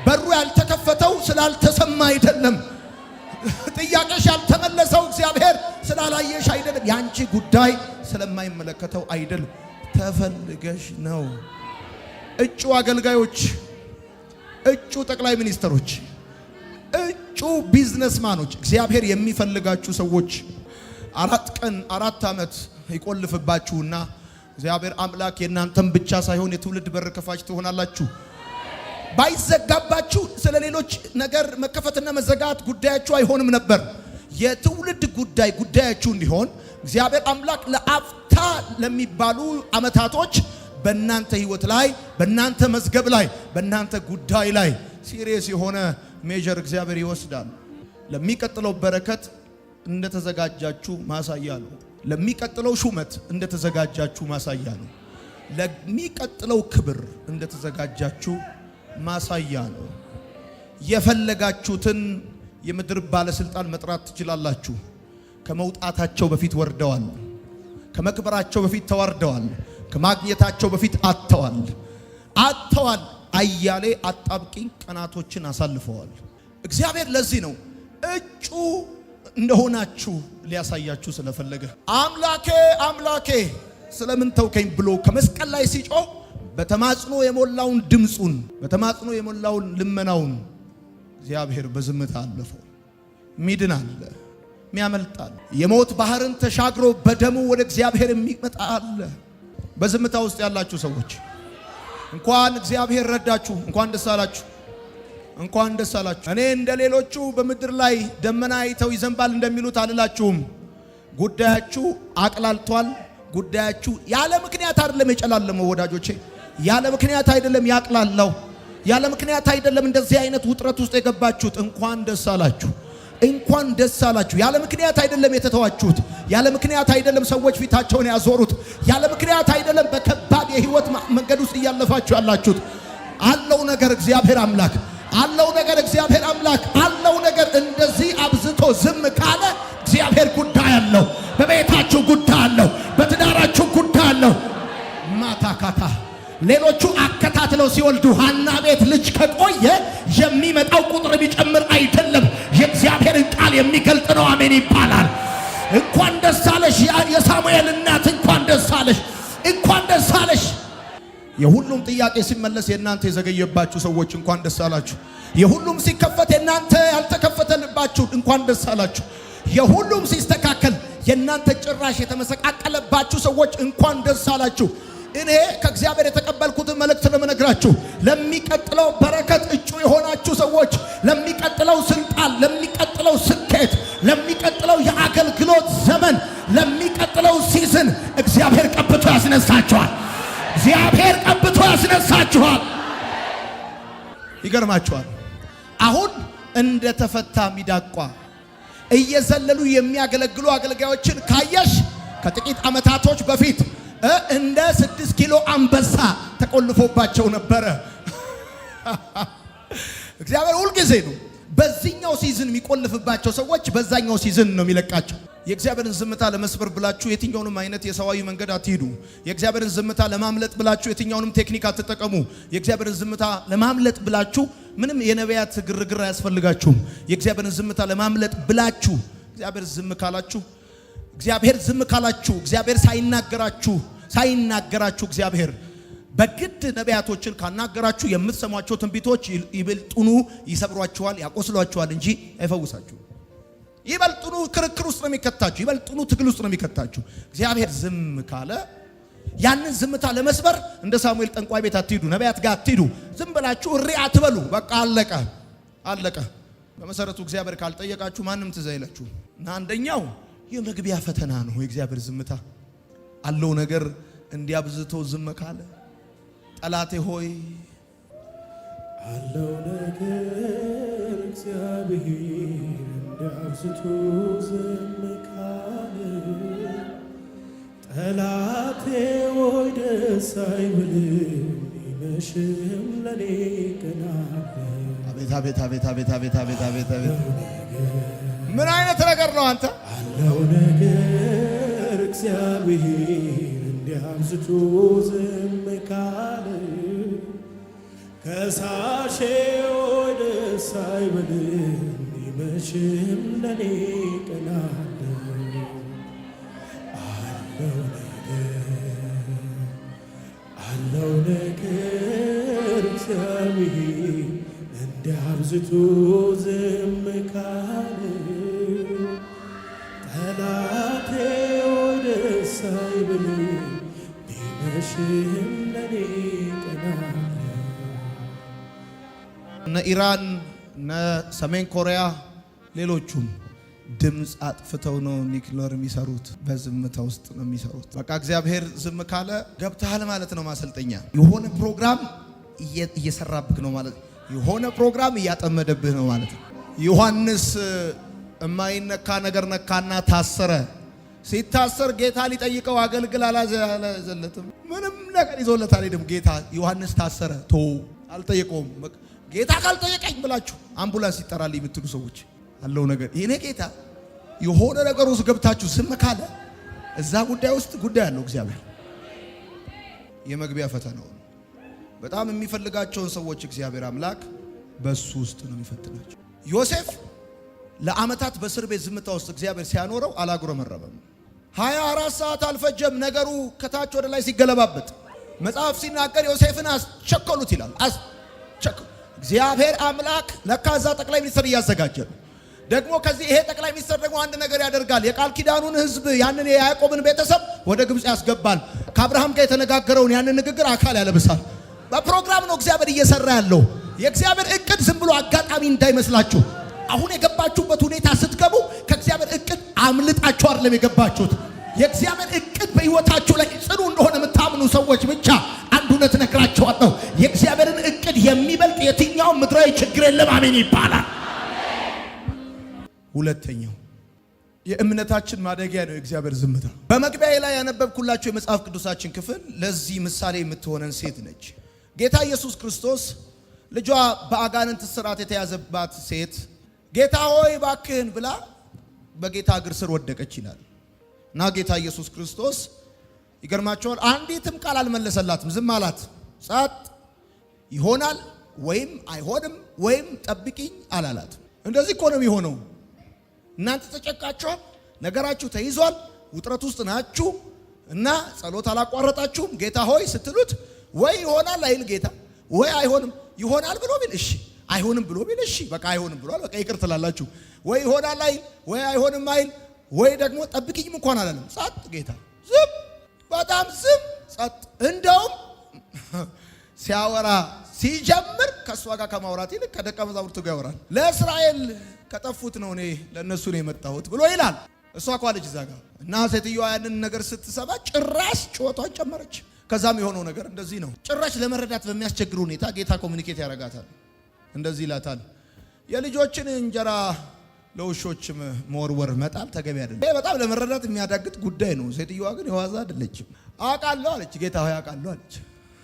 Speaker 1: በሩ ያልተከፈተው ስላልተሰማ አይደለም። ጥያቄሽ ያልተመለሰው እግዚአብሔር ስላላየሽ አይደለም። ያንቺ ጉዳይ ስለማይመለከተው አይደለም። ተፈልገሽ ነው። እጩ አገልጋዮች፣ እጩ ጠቅላይ ሚኒስትሮች፣ እጩ ቢዝነስማኖች፣ እግዚአብሔር የሚፈልጋችሁ ሰዎች 4 ቀን 4 ዓመት ይቆልፍባችሁና እግዚአብሔር አምላክ የእናንተም ብቻ ሳይሆን የትውልድ በር ከፋች ትሆናላችሁ። ባይዘጋባችሁ ስለሌሎች ነገር መከፈትና መዘጋት ጉዳያችሁ አይሆንም ነበር። የትውልድ ጉዳያችሁ እንዲሆን እግዚአብሔር አምላክ ለአፍታ ለሚባሉ ዓመታቶች በእናንተ ህይወት ላይ፣ በእናንተ መዝገብ ላይ፣ በእናንተ ጉዳይ ላይ ሲሪየስ የሆነ ሜጀር እግዚአብሔር ይወስዳል። ለሚቀጥለው በረከት እንደተዘጋጃችሁ ማሳያ ነው። ለሚቀጥለው ሹመት እንደተዘጋጃችሁ ማሳያ ነው። ለሚቀጥለው ክብር እንደተዘጋጃችሁ ማሳያ ነው። የፈለጋችሁትን የምድር ባለስልጣን መጥራት ትችላላችሁ። ከመውጣታቸው በፊት ወርደዋል። ከመክበራቸው በፊት ተዋርደዋል። ከማግኘታቸው በፊት አጥተዋል። አያሌ አጣብቂኝ ቀናቶችን አሳልፈዋል። እግዚአብሔር ለዚህ ነው እጩ እንደሆናችሁ ሊያሳያችሁ ስለፈለገ አምላኬ ስለምን ተውከኝ ብሎ ከመስቀል ላይ ሲጮህ በተማጽኖ የሞላውን ድምጹን በተማጽኖ የሞላውን ልመናውን እግዚአብሔር በዝምታ አለፈው። ሚድን አለ፣ ሚያመልጣል። የሞት ባህርን ተሻግሮ በደሙ ወደ እግዚአብሔር የሚመጣ አለ። በዝምታ ውስጥ ያላችሁ ሰዎች እንኳን እግዚአብሔር ረዳችሁ፣ እንኳን ደስ አላችሁ፣ እንኳን ደስ አላችሁ። እኔ እንደሌሎቹ በምድር ላይ ደመና አይተው ይዘንባል እንደሚሉት አልላችሁም። ጉዳያችሁ አቅላልቷል። ጉዳያችሁ ያለ ምክንያት አይደለም የጨላለመው ወዳጆቼ፣ ያለ ምክንያት አይደለም ያቅላላው፣ ያለ ምክንያት አይደለም እንደዚህ አይነት ውጥረት ውስጥ የገባችሁት። እንኳን ደስ አላችሁ፣ እንኳን ደስ አላችሁ። ያለ ምክንያት አይደለም የተተዋችሁት፣ ያለ ምክንያት አይደለም ሰዎች ፊታቸውን ያዞሩት፣ ያለ ምክንያት አይደለም በከባድ የህይወት መንገድ ውስጥ እያለፋችሁ ያላችሁት። አለው ነገር እግዚአብሔር አምላክ አለው ነገር እግዚአብሔር አምላክ አለው ነገር። እንደዚህ አብዝቶ ዝም ካለ እግዚአብሔር ጉዳይ አለው። በቤታችሁ ጉዳይ አለው፣ በትዳራችሁ ጉዳይ አለው። ማታካታ ሌሎቹ አከታትለው ሲወልዱ ሐና ቤት ልጅ ከቆየ የሚመጣው ቁጥር ቢጨምር አይደለም፣ የእግዚአብሔርን ቃል የሚገልጥ ነው። አሜን ይባላል። እንኳን ደስ አለሽ የሳሙኤል እናት፣ እንኳን ደስ አለሽ፣ እንኳን ደስ አለሽ። የሁሉም ጥያቄ ሲመለስ የእናንተ የዘገየባችሁ ሰዎች እንኳን ደስ አላችሁ። የሁሉም ሲከፈት የእናንተ ያልተከፈተልባችሁ እንኳን ደስ አላችሁ። የሁሉም ሲስተካከል የእናንተ ጭራሽ የተመሰቃቀለባችሁ ሰዎች እንኳን ደስ አላችሁ። እኔ ከእግዚአብሔር የተቀበልኩትን መልእክት ለመነግራችሁ ለሚቀጥለው በረከት እጩ የሆናችሁ ሰዎች፣ ለሚቀጥለው ስልጣን፣ ለሚቀጥለው ስኬት፣ ለሚቀጥለው የአገልግሎት ዘመን፣ ለሚቀጥለው ሲዝን እግዚአብሔር ቀብቶ ያስነሳችኋል። እግዚአብሔር ቀብቶ ያስነሳችኋል። ይገርማችኋል። አሁን እንደ ተፈታ ሚዳቋ እየዘለሉ የሚያገለግሉ አገልጋዮችን ካየሽ ከጥቂት ዓመታቶች በፊት እንደ 6 ኪሎ አንበሳ ተቆልፎባቸው ነበረ። እግዚአብሔር ሁል ጊዜ ነው በዚህኛው ሲዝን የሚቆልፍባቸው ሰዎች በዛኛው ሲዝን ነው የሚለቃቸው። የእግዚአብሔርን ዝምታ ለመስበር ብላችሁ የትኛውንም አይነት የሰዋዊ መንገድ አትሄዱ። የእግዚአብሔርን ዝምታ ለማምለጥ ብላችሁ የትኛውንም ቴክኒክ አትጠቀሙ። የእግዚአብሔርን ዝምታ ለማምለጥ ብላችሁ ምንም የነቢያት ግርግር አያስፈልጋችሁም። የእግዚአብሔርን ዝምታ ለማምለጥ ብላችሁ እግዚአብሔር ዝም ካላችሁ እግዚአብሔር ሳይናገራችሁ እግዚአብሔር በግድ ነቢያቶችን ካናገራችሁ የምትሰሟቸው ትንቢቶች ይበልጡኑ ይሰብሯችኋል፣ ያቆስሏችኋል እንጂ አይፈውሳችሁም። ይበልጡኑ ክርክር ውስጥ ነው የሚከታችሁ፣ ይበልጡኑ ትግል ውስጥ ነው የሚከታችሁ። እግዚአብሔር ዝም ካለ ያንን ዝምታ ለመስበር እንደ ሳሙኤል ጠንቋይ ቤት አትሂዱ፣ ነቢያት ጋር አትሂዱ። ዝም ብላችሁ እሪ አትበሉ። በቃ አለቀ። በመሰረቱ እግዚአብሔር ካልጠየቃችሁ ማንም ትዝ አይላችሁ። እና አንደኛው የመግቢያ ፈተና ነው የእግዚአብሔር ዝምታ። አለው ነገር እንዲያብዝቶ ዝም ካለ ጠላቴ ሆይ
Speaker 2: አለው ነገር እግዚአብሔር እንዲያብዝቶ ዝም ካለ ጠላቴ ሆይ ደስ አይበልም፣ ይመሽም ለኔ ቀን አለ።
Speaker 1: ምን አይነት ነገር ነው አንተ?
Speaker 2: አለው ነገር እግዚአብሔር እንዲያብዝቶ ዝም ካለ ከሳሼ ሆይ ደስ አይበልም፣ ይመሽም ለኔ ቀን አለ። አለው ነገር እግዚአብሔር እንዲያብዝቶ ዝም ካለ ጠላቴ ሆይ ደስ አይበልም፣ ቢመሽም ለኔ ቀን አለ።
Speaker 1: እነ ኢራን እነ ሰሜን ኮሪያ ሌሎቹም ድምፅ አጥፍተው ነው ኒውክሌር የሚሰሩት። በዝምታ ውስጥ ነው የሚሰሩት። በቃ እግዚአብሔር ዝም ካለ ገብተሃል ማለት ነው። ማሰልጠኛ የሆነ ፕሮግራም እየሰራብህ ነው ማለት ነው። የሆነ ፕሮግራም እያጠመደብህ ነው ማለት ነው። ዮሐንስ የማይነካ ነገር ነካና ታሰረ። ሲታሰር ጌታ ሊጠይቀው አገልግል አላዘለትም። ምንም ነገር ይዞለት አልሄድም። ጌታ ዮሐንስ ታሰረ፣ አልጠየቀውም። ጌታ ካልጠየቀኝ ብላችሁ አምቡላንስ ይጠራልኝ የምትሉ ሰዎች አለው ነገር የኔ ጌታ የሆነ ነገር ውስጥ ገብታችሁ ዝም ካለ እዛ ጉዳይ ውስጥ ጉዳይ አለው እግዚአብሔር። የመግቢያ ፈተናው በጣም የሚፈልጋቸውን ሰዎች እግዚአብሔር አምላክ በሱ ውስጥ ነው የሚፈትናቸው። ዮሴፍ ለዓመታት በእስር ቤት ዝምታ ውስጥ እግዚአብሔር ሲያኖረው አላጉረመረመም። 24 ሰዓት አልፈጀም ነገሩ ከታች ወደ ላይ ሲገለባበጥ መጽሐፍ ሲናገር ዮሴፍን አስቸከሉት ይላል። እግዚአብሔር አምላክ ለካዛ ጠቅላይ ሚኒስትር እያዘጋጀ ነው። ደግሞ ከዚህ ይሄ ጠቅላይ ሚኒስትር ደግሞ አንድ ነገር ያደርጋል። የቃል ኪዳኑን ሕዝብ ያንን የያዕቆብን ቤተሰብ ወደ ግብጽ ያስገባል። ከአብርሃም ጋር የተነጋገረውን ያንን ንግግር አካል ያለብሳል። በፕሮግራም ነው እግዚአብሔር እየሰራ ያለው። የእግዚአብሔር እቅድ ዝም ብሎ አጋጣሚ እንዳይመስላችሁ። አሁን የገባችሁበት ሁኔታ ስትገቡ ከእግዚአብሔር እቅድ አምልጣችሁ አይደለም የገባችሁት። የእግዚአብሔር እቅድ በሕይወታችሁ ላይ ጽኑ እንደሆነ የምታምኑ ሰዎች ብቻ አንድ እውነት ነግራችኋለሁ። የእግዚአብሔርን እቅድ የሚበልጥ የትኛው ምድራዊ ችግር የለም። አሜን ይባላል። ሁለተኛው የእምነታችን ማደጊያ ነው የእግዚአብሔር ዝምታ። በመግቢያ ላይ ያነበብኩላችሁ የመጽሐፍ ቅዱሳችን ክፍል ለዚህ ምሳሌ የምትሆነን ሴት ነች። ጌታ ኢየሱስ ክርስቶስ ልጇ በአጋንንት እስራት የተያዘባት ሴት ጌታ ሆይ ባክህን ብላ በጌታ እግር ስር ወደቀች ይላል እና ጌታ ኢየሱስ ክርስቶስ ይገርማቸዋል፣ አንዲትም ቃል አልመለሰላትም። ዝም አላት። ጸጥ። ይሆናል ወይም አይሆንም ወይም ጠብቂኝ አላላት። እንደዚህ እኮ ነው የሚሆነው። እናንተ ተጨቃችኋል፣ ነገራችሁ ተይዟል፣ ውጥረት ውስጥ ናችሁ እና ጸሎት አላቋረጣችሁም። ጌታ ሆይ ስትሉት ወይ ይሆናል አይል ጌታ፣ ወይ አይሆንም ይሆናል ብሎ ቢል እሺ፣ አይሆንም ብሎ ቢል እሺ፣ በቃ አይሆንም ብሏል፣ በቃ ይቅር ትላላችሁ። ወይ ይሆናል አይል፣ ወይ አይሆንም አይል፣ ወይ ደግሞ ጠብቂኝም እንኳን አላለም። ጸጥ። ጌታ ዝም፣ በጣም ዝም፣ ጸጥ። እንደውም ሲያወራ ሲጀምር ከእሷ ጋር ከማውራት ይልቅ ከደቀ መዛሙርቱ ጋር ያወራል። ለእስራኤል ከጠፉት ነው እኔ ለእነሱ ነው የመጣሁት ብሎ ይላል። እሷ እኮ አለች እዛ ጋር እና ሴትዮዋ ያንን ነገር ስትሰማ ጭራሽ ጩኸቷን ጨመረች። ከዛም የሆነው ነገር እንደዚህ ነው። ጭራሽ ለመረዳት በሚያስቸግር ሁኔታ ጌታ ኮሚኒኬት ያደርጋታል። እንደዚህ ይላታል፣ የልጆችን እንጀራ ለውሾችም መወርወር መጣል ተገቢ አይደለም። ይሄ በጣም ለመረዳት የሚያዳግጥ ጉዳይ ነው። ሴትዮዋ ግን የዋዛ አይደለችም። አውቃለሁ አለች። ጌታ ሆይ አውቃለሁ አለች።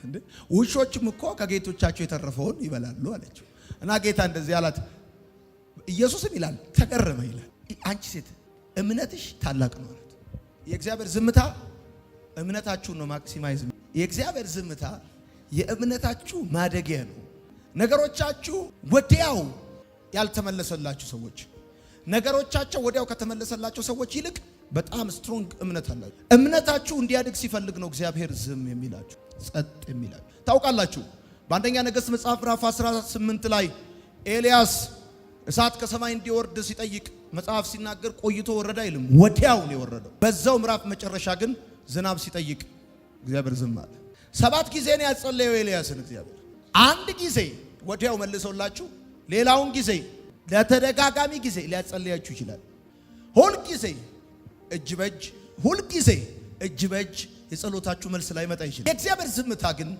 Speaker 1: እንዴ ውሾችም እኮ ከጌቶቻቸው የተረፈውን ይበላሉ አለች። እና ጌታ እንደዚህ አላት። ኢየሱስም ይላል ተገረመ ይላል፣ አንቺ ሴት እምነትሽ ታላቅ ነው አላት። የእግዚአብሔር ዝምታ እምነታችሁን ነው ማክሲማይዝ። የእግዚአብሔር ዝምታ የእምነታችሁ ማደጊያ ነው። ነገሮቻችሁ ወዲያው ያልተመለሰላችሁ ሰዎች፣ ነገሮቻቸው ወዲያው ከተመለሰላቸው ሰዎች ይልቅ በጣም ስትሮንግ እምነት አላችሁ። እምነታችሁ እንዲያድግ ሲፈልግ ነው እግዚአብሔር ዝም የሚላችሁ፣ ጸጥ የሚላችሁ። ታውቃላችሁ በአንደኛ ነገሥት መጽሐፍ ምዕራፍ 18 ላይ ኤልያስ እሳት ከሰማይ እንዲወርድ ሲጠይቅ መጽሐፍ ሲናገር ቆይቶ ወረደ አይልም፣ ወዲያው ነው የወረደው። በዛው ምዕራፍ መጨረሻ ግን ዝናብ ሲጠይቅ እግዚአብሔር ዝም አለ። 7 ጊዜ ነው ያጸለየው ኤልያስን እግዚአብሔር። አንድ ጊዜ ወዲያው መልሶላችሁ፣ ሌላውን ጊዜ ለተደጋጋሚ ጊዜ ሊያጸልያችሁ ይችላል። ሁል ጊዜ እጅ በእጅ፣ ሁል ጊዜ እጅ በእጅ የጸሎታችሁ መልስ ላይ መጣ ይችላል። የእግዚአብሔር ዝምታ ግን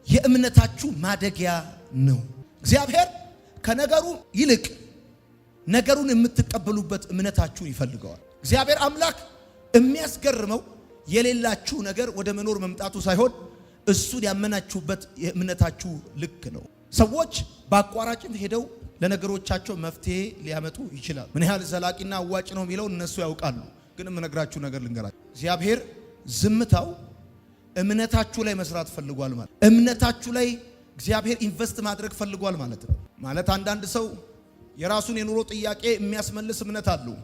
Speaker 1: የእምነታችሁ ማደጊያ ነው። እግዚአብሔር ከነገሩ ይልቅ ነገሩን የምትቀበሉበት እምነታችሁን ይፈልገዋል። እግዚአብሔር አምላክ የሚያስገርመው የሌላችሁ ነገር ወደ መኖር መምጣቱ ሳይሆን እሱን ያመናችሁበት የእምነታችሁ ልክ ነው። ሰዎች በአቋራጭም ሄደው ለነገሮቻቸው መፍትሄ ሊያመጡ ይችላሉ። ምን ያህል ዘላቂና አዋጭ ነው የሚለው እነሱ ያውቃሉ። ግን የምነግራችሁ ነገር ልንገራችሁ። እግዚአብሔር ዝምታው እምነታችሁ ላይ መስራት ፈልጓል ማለት፣ እምነታችሁ ላይ እግዚአብሔር ኢንቨስት ማድረግ ፈልጓል ማለት ነው። ማለት አንዳንድ ሰው የራሱን የኑሮ ጥያቄ የሚያስመልስ እምነት አለው።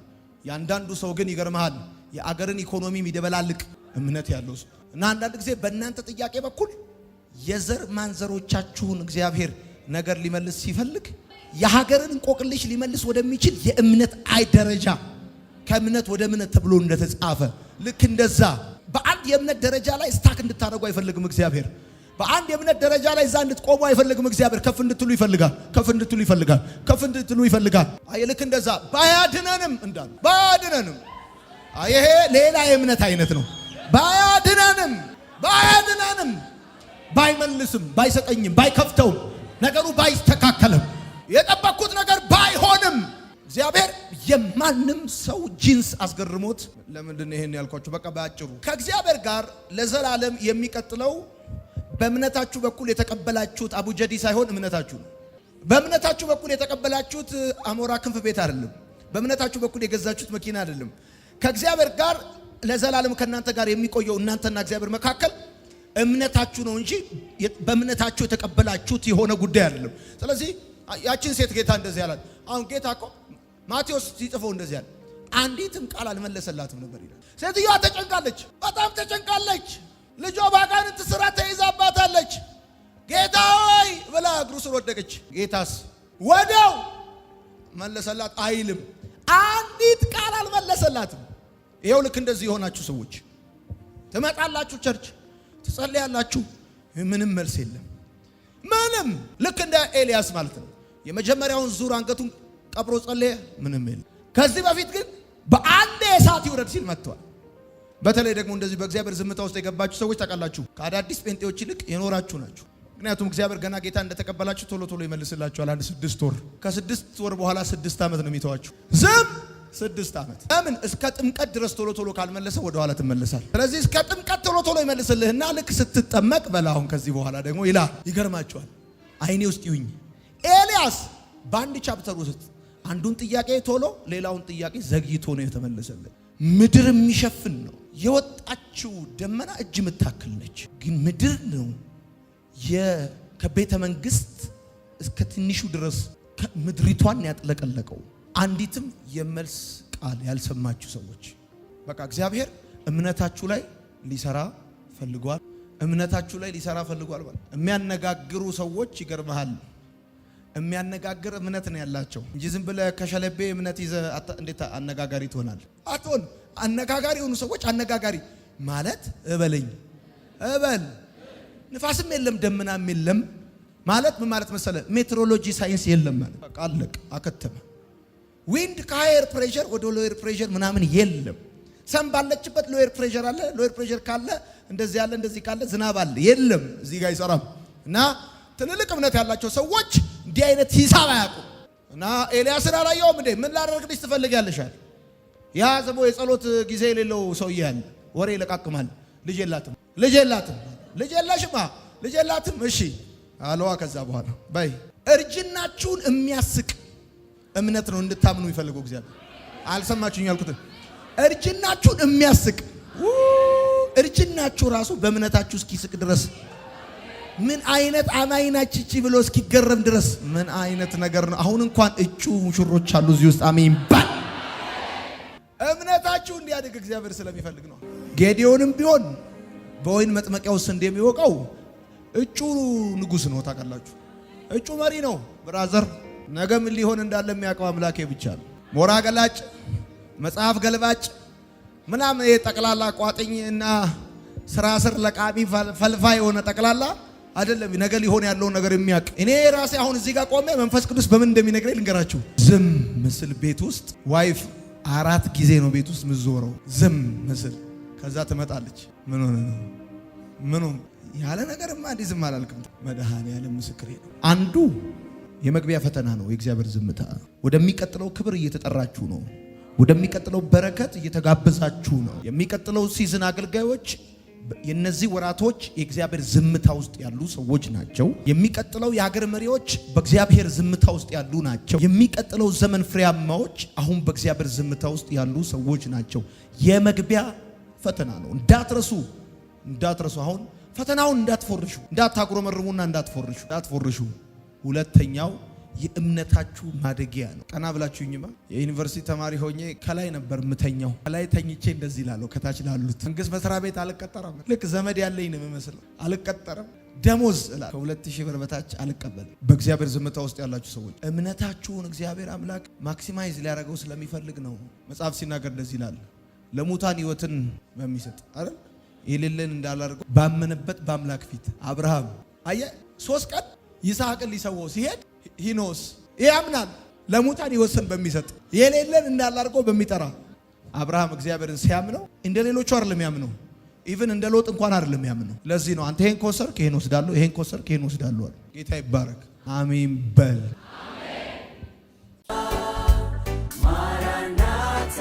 Speaker 1: የአንዳንዱ ሰው ግን ይገርምሃል የአገርን ኢኮኖሚ የሚደበላልቅ እምነት ያለው ሰው እና አንዳንድ ጊዜ በእናንተ ጥያቄ በኩል የዘር ማንዘሮቻችሁን እግዚአብሔር ነገር ሊመልስ ሲፈልግ የሀገርን እንቆቅልሽ ሊመልስ ወደሚችል የእምነት ደረጃ ከእምነት ወደ እምነት ተብሎ እንደተጻፈ ልክ እንደዛ በአንድ የእምነት ደረጃ ላይ ስታክ እንድታደርጉ አይፈልግም እግዚአብሔር። በአንድ የእምነት ደረጃ ላይ እዛ እንድትቆሙ አይፈልግም እግዚአብሔር። ከፍ እንድትሉ ይፈልጋል። ከፍ እንድትሉ ይፈልጋል። ከፍ እንድትሉ ይፈልጋል። አይ ልክ እንደዛ ባያድነንም እንዳሉ ባያድነንም፣ ይሄ ሌላ የእምነት አይነት ነው። ባያድነንም ባይመልስም፣ ባይሰጠኝም፣ ባይከፍተውም፣ ነገሩ ባይስተካከልም፣ የጠበቅኩት ነገር ባይሆንም እግዚአብሔር የማንም ሰው ጂንስ አስገርሞት። ለምንድን ነው ይሄን ያልኳችሁ? በቃ ባጭሩ ከእግዚአብሔር ጋር ለዘላለም የሚቀጥለው በእምነታችሁ በኩል የተቀበላችሁት አቡጀዲ ሳይሆን እምነታችሁ ነው። በእምነታችሁ በኩል የተቀበላችሁት አሞራ ክንፍ ቤት አይደለም። በእምነታችሁ በኩል የገዛችሁት መኪና አይደለም። ከእግዚአብሔር ጋር ለዘላለም ከእናንተ ጋር የሚቆየው እናንተና እግዚአብሔር መካከል እምነታችሁ ነው እንጂ በእምነታችሁ የተቀበላችሁት የሆነ ጉዳይ አይደለም። ስለዚህ ያችን ሴት ጌታ እንደዚህ ያላት። አሁን ጌታ እኮ ማቴዎስ ሲጽፈው እንደዚህ ያለ አንዲትም ቃል አልመለሰላትም ነበር ይላል። ሴትዮዋ ተጨንቃለች፣ በጣም ተጨንቃለች። ልጇ በአጋንንት ስራ ተይዛባታለች። ጌታ ሆይ ብላ እግሩ ስር ወደቀች። ጌታስ ወዲያው መለሰላት አይልም። አንዲት ቃል አልመለሰላትም። ይኸው ልክ እንደዚህ የሆናችሁ ሰዎች ትመጣላችሁ፣ ቸርች ትጸልያላችሁ፣ ምንም መልስ የለም። ምንም ልክ እንደ ኤልያስ ማለት ነው። የመጀመሪያውን ዙር አንገቱን ቀብሮ ጸለየ፣ ምንም የለም። ከዚህ በፊት ግን በአንድ እሳት ይውረድ ሲል መጥቷል። በተለይ ደግሞ እንደዚህ በእግዚአብሔር ዝምታ ውስጥ የገባችሁ ሰዎች ታውቃላችሁ፣ ከአዳዲስ ጴንጤዎች ይልቅ የኖራችሁ ናችሁ። ምክንያቱም እግዚአብሔር ገና ጌታ እንደተቀበላችሁ ቶሎ ቶሎ ይመልስላችኋል። አንድ 6 ወር፣ ከ6 ወር በኋላ 6 ዓመት ነው የሚተዋችሁ። ዝም 6 ዓመት። ለምን? እስከ ጥምቀት ድረስ ቶሎ ቶሎ ካልመለሰ ወደ ኋላ ትመለሳል። ስለዚህ እስከ ጥምቀት ቶሎ ቶሎ ይመልስልህና ልክ ስትጠመቅ በላሁን ከዚህ በኋላ ደግሞ ይላል። ይገርማችኋል። አይኔ ውስጥ ይሁኝ ኤልያስ በአንድ ቻፕተር ውስጥ አንዱን ጥያቄ ቶሎ ሌላውን ጥያቄ ዘግይቶ ነው የተመለሰልን። ምድር የሚሸፍን ነው የወጣችው ደመና እጅ የምታክል ነች፣ ግን ምድር ነው ከቤተ መንግስት እስከ ትንሹ ድረስ ምድሪቷን ያጥለቀለቀው። አንዲትም የመልስ ቃል ያልሰማችሁ ሰዎች በቃ እግዚአብሔር እምነታችሁ ላይ ሊሰራ ፈልጓል። እምነታችሁ ላይ ሊሰራ ፈልጓል። የሚያነጋግሩ ሰዎች ይገርመሃል፣ የሚያነጋግር እምነት ነው ያላቸው እንጂ ዝም ብለህ ከሸለቤ እምነት ይዘህ እንዴት አነጋጋሪ ትሆናል? አትሆን። አነጋጋሪ የሆኑ ሰዎች አነጋጋሪ ማለት እበለኝ እበል፣ ንፋስም የለም ደመናም የለም ማለት ምን ማለት መሰለ? ሜትሮሎጂ ሳይንስ የለም ማለት በቃ አለቀ፣ አከተመ። ዊንድ ከሃየር ፕሬሸር ወደ ሎየር ፕሬሸር ምናምን የለም። ሰም ባለችበት ሎየር ፕሬሸር አለ። ሎየር ፕሬሸር ካለ እንደዚህ ያለ እንደዚህ ካለ ዝናብ አለ። የለም እዚህ ጋር አይሰራም። እና ትልልቅ እምነት ያላቸው ሰዎች እንዲህ አይነት ሂሳብ አያውቁም። እና ኤልያስን አላየውም እንዴ? ምን ላደርግልሽ ትፈልጊያለሻል? ያ ዘቦ የጸሎት ጊዜ የሌለው ሰውዬ ያለ ወሬ ይለቃቅማል። ልጅ የላትም፣ ልጅ የላትም፣ ልጅ የለሽማ፣ ልጅ የላትም። እሺ አለዋ። ከዛ በኋላ በይ እርጅናችሁን የሚያስቅ እምነት ነው እንድታምኑ ይፈልገው እግዚአብሔር። አልሰማችሁኝ ያልኩት? እርጅናችሁን የሚያስቅ እርጅናችሁ ራሱ በእምነታችሁ እስኪስቅ ድረስ ምን አይነት አማይናች እቺ ብሎ እስኪገረም ድረስ ምን አይነት ነገር ነው? አሁን እንኳን እጩ ሙሽሮች አሉ እዚህ ውስጥ። አሜን ባል። እምነታችሁ እንዲያድግ እግዚአብሔር ስለሚፈልግ ነው። ጌዲዮንም ቢሆን በወይን መጥመቂያ ውስጥ እንደሚወቀው እጩ ንጉስ ነው። ታውቃላችሁ፣ እጩ መሪ ነው። ብራዘር ነገ ምን ሊሆን እንዳለ የሚያውቀው አምላኬ ብቻ ነው። ሞራ ገላጭ፣ መጽሐፍ ገልባጭ ምናምን የጠቅላላ ቋጥኝ እና ስራ ስር ለቃሚ ፈልፋ የሆነ ጠቅላላ አይደለም። ነገ ሊሆን ያለውን ነገር የሚያውቅ እኔ ራሴ አሁን እዚህ ጋር ቆሜ መንፈስ ቅዱስ በምን እንደሚነግረኝ ልንገራችሁ። ዝም ምስል ቤት ውስጥ ዋይፍ 4 ጊዜ ነው ቤት ውስጥ ምዞረው። ዝም ምስል ከዛ ትመጣለች። ምን ሆነ ነው ምን ያለ ነገርማ እንዲህ ዝም አላልክም። መድኃኔዓለም ምስክሬ ነው። አንዱ የመግቢያ ፈተና ነው የእግዚአብሔር ዝምታ። ወደሚቀጥለው ክብር እየተጠራችሁ ነው። ወደሚቀጥለው በረከት እየተጋበዛችሁ ነው። የሚቀጥለው ሲዝን አገልጋዮች የነዚህ ወራቶች የእግዚአብሔር ዝምታ ውስጥ ያሉ ሰዎች ናቸው። የሚቀጥለው የሀገር መሪዎች በእግዚአብሔር ዝምታ ውስጥ ያሉ ናቸው። የሚቀጥለው ዘመን ፍሬያማዎች አሁን በእግዚአብሔር ዝምታ ውስጥ ያሉ ሰዎች ናቸው። የመግቢያ ፈተና ነው። እንዳትረሱ። አሁን ፈተናውን እንዳትፎርሹ፣ እንዳታጉረመርሙና እንዳትፎርሹ። ሁለተኛው የእምነታችሁ ማደጊያ ነው። ቀና ብላችሁኝማ። የዩኒቨርሲቲ ተማሪ ሆኜ ከላይ ነበር ምተኛው። ከላይ ተኝቼ እንደዚህ ላለው ከታች ላሉት መንግስት መስሪያ ቤት አልቀጠረም። ልክ ዘመድ ያለኝ ነው የምመስለው። አልቀጠረም። ደሞዝ እላለሁ ከ2000 ብር በታች አልቀበልም። በእግዚአብሔር ዝምታ ውስጥ ያላችሁ ሰዎች እምነታችሁን እግዚአብሔር አምላክ ማክሲማይዝ ሊያደርገው ስለሚፈልግ ነው። መጽሐፍ ሲናገር እንደዚህ ይላል፣ ለሙታን ሕይወትን በሚሰጥ አይደል የሌለን እንዳላደርገው ባመነበት በአምላክ ፊት አብርሃም አየ 3 ቀን ይስሐቅን ሊሰዋው ሲሄድ ሂኖስ ያምናል። ለሙታን ሕይወትን በሚሰጥ የሌለን እንዳላደርገው በሚጠራ አብርሃም እግዚአብሔርን ሲያምነው እንደ ሌሎቹ አይደለም ያምነው። ኢቭን እንደ ሎጥ እንኳን አይደለም ያምነው። ለዚህ ነው አንተ ይሄን ኮሰርክ ይሄን ወስዳለሁ፣ ይሄን ኮሰርክ ይሄን ወስዳለሁ አለ። ጌታ ይባረክ። አሜን በል። ማራናታ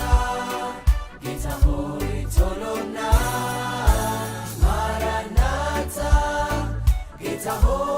Speaker 1: ጌታ ሆይ ቶሎና ማራናታ ጌታ ሆይ